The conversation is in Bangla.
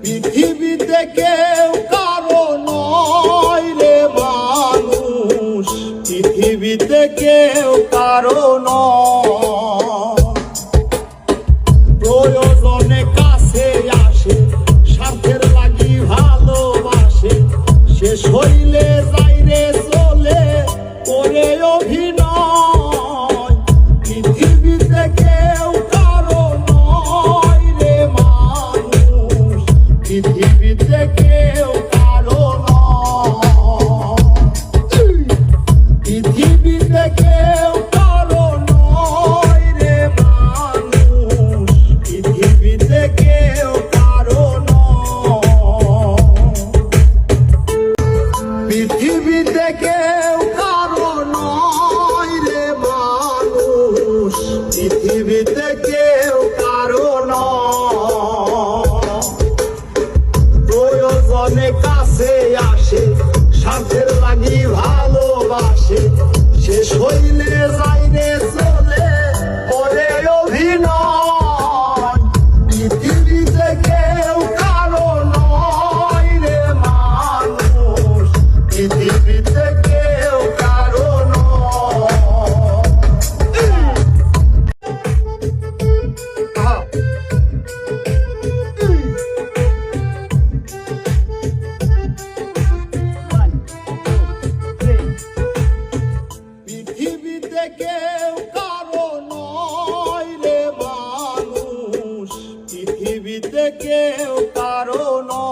পৃথিবীতে কেউ কারো নয় রে মানুষ, পৃথিবীতে কেউ কারো নয়। প্রয়োজনে কাছে আসে, স্বার্থের লাগি ভালোবাসে, শেষ হইলে যাইরে চলে করে অভিনয়। পৃথিবীতে কেউ কারো নয় রে মানুষ, পৃথিবীতে কেউ কারো নয়। পৃথিবীতে কেউ কারো নয় রে মানুষ, পৃথিবীতে কেউ কারো নয়। পৃথিবীতে কেউ কারো নয় রে মানুষ, পৃথিবীতে কেউ কারো নয়। প্রয়োজনে কাছে আসে, স্বার্থের লাগি ভালোবাসে, শেষ হইলে যাইরে চলে করে অভিনয়। পৃথিবীতে কেউ কারো নয় রে মানুষ, পৃথিবীতে কেউ কারো নয়। পৃথিবীতে কেউ কারো নয় রে মানুষ, পৃথিবীতে কেউ কারো নয়।